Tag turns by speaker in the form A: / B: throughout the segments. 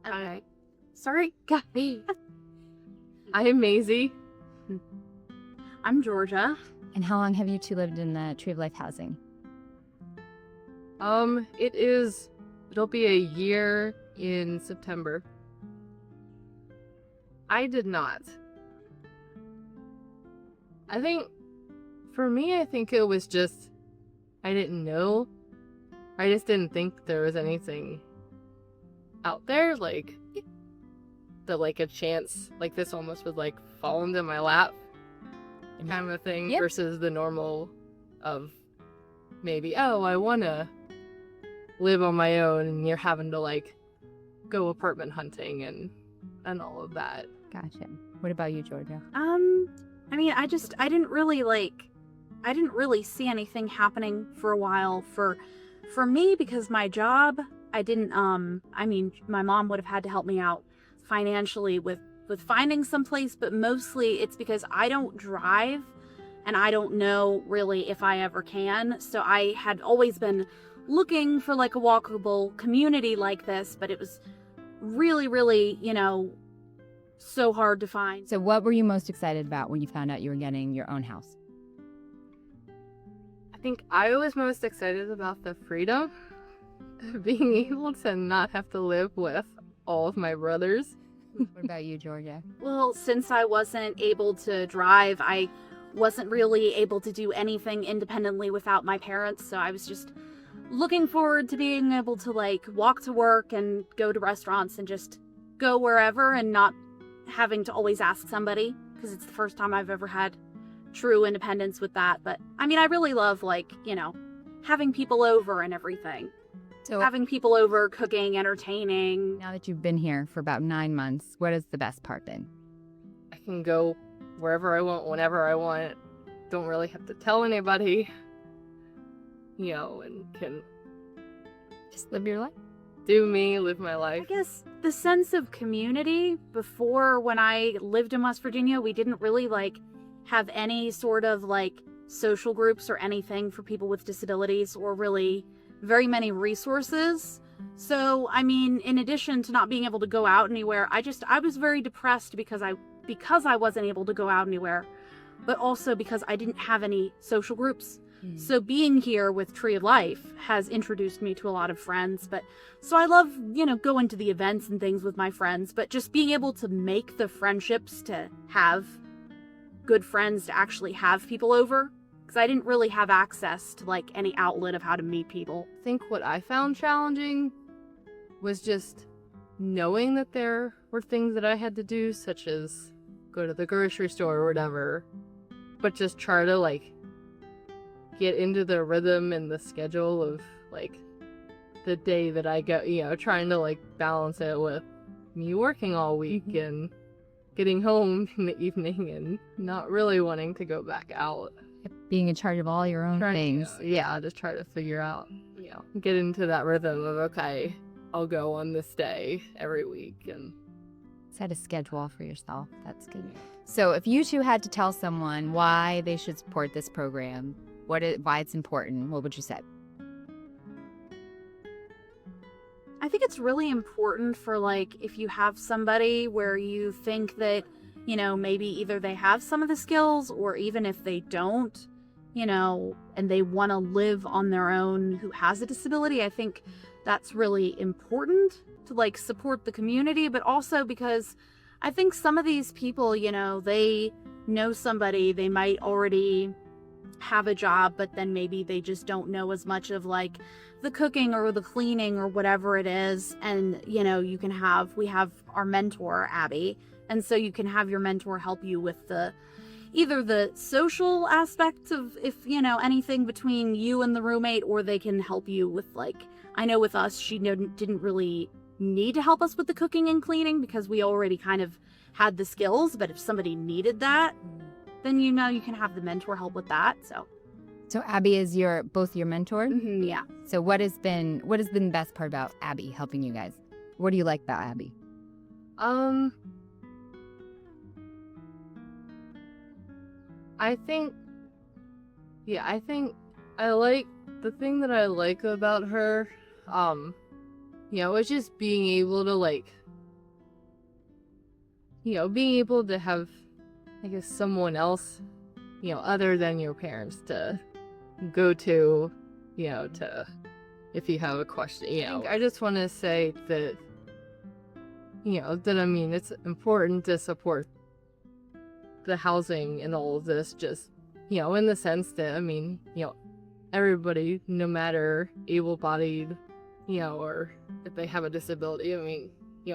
A: Okay. Sorry, guys. I'm Maisie.
B: I'm Georgia.
C: And how long have you two lived in the Tree of Life housing?
A: It'll be a year in September. I did not. I think, for me, I think it was just, I didn't know. I just didn't think there was anything out there, like, that, like, a chance, like, this almost would, like, fall into my lap kind of a thing,
C: Yep.
A: versus the normal of maybe, oh, I want to live on my own, and you're having to, like, go apartment hunting and all of that.
C: Gotcha. What about you, Georgia?
B: I mean, I didn't really see anything happening for a while for me, because my job, I didn't, I mean, my mom would have had to help me out financially with finding someplace, but mostly it's because I don't drive and I don't know really if I ever can. So I had always been looking for like a walkable community like this, but it was really, really, so hard to find.
C: So what were you most excited about when you found out you were getting your own house?
A: I think I was most excited about the freedom of being able to not have to live with all of my brothers.
C: What about you, Georgia?
B: Well, since I wasn't able to drive, I wasn't really able to do anything independently without my parents. So I was just looking forward to being able to like walk to work and go to restaurants and just go wherever and not having to always ask somebody, because it's the first time I've ever had true independence with that. But I mean, I really love like, having people over and everything.
C: So
B: Having people over, cooking, entertaining.
C: now that you've been here for about 9 months, what has the best part been?
A: I can go wherever I want, whenever I want. Don't really have to tell anybody, and can
C: Just live your life.
A: do me, live my
B: I
A: life.
B: guess the sense of community before, when I lived in West Virginia, we didn't really like have any sort of like social groups or anything for people with disabilities, or really very many resources. So, I mean, in addition to not being able to go out anywhere, I was very depressed because I wasn't able to go out anywhere, but also because I didn't have any social groups. So being here with Tree of Life has introduced me to a lot of friends. But so I love, going to the events and things with my friends, but just being able to make the friendships, to have good friends, to actually have people over, because I didn't really have access to like any outlet of how to meet people.
A: I think what I found challenging was just knowing that there were things that I had to do, such as go to the grocery store or whatever, but just try to like get into the rhythm and the schedule of like the day that I go, trying to like balance it with me working all week and getting home in the evening and not really wanting to go back out.
C: Being in charge of all your own things.
A: Just try to figure out, get into that rhythm of, okay, I'll go on this day every week. And
C: Set a schedule for yourself. That's good. So if you two had to tell someone why they should support this program, why it's important, what would you say?
B: I think it's really important for like, if you have somebody where you think that, maybe either they have some of the skills, or even if they don't, and they want to live on their own, who has a disability, I think that's really important to like support the community. But also because I think some of these people, they know somebody, they might already have a job, but then maybe they just don't know as much of like the cooking or the cleaning or whatever it is. And we have our mentor, Abby, and so you can have your mentor help you with either the social aspects of, if anything between you and the roommate, or they can help you with like, I know with us, she didn't really need to help us with the cooking and cleaning because we already kind of had the skills, but if somebody needed that, then you can have the mentor help with that.
C: So Abby is both your mentor?
B: Mm-hmm, yeah.
C: So what has been the best part about Abby helping you guys? What do you like about Abby?
A: I think I like the thing that I like about her, it's just being able to like being able to have, I guess, someone else, other than your parents to go to, to, if you have a question, I just want to say that, it's important to support the housing and all of this, just, in the sense that, everybody, no matter able-bodied, or if they have a disability,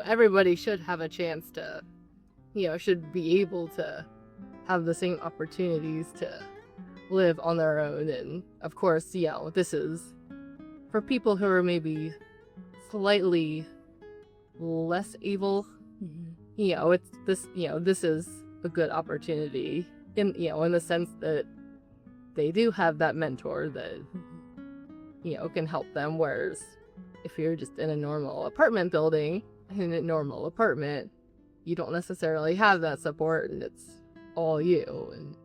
A: everybody should have a chance to, should be able to have the same opportunities to live on their own. And of course, this is for people who are maybe slightly less able, it's this, this is a good opportunity in the sense that they do have that mentor that, can help them. Whereas if you're just in a normal apartment building, in a normal apartment, you don't necessarily have that support, and it's all you. And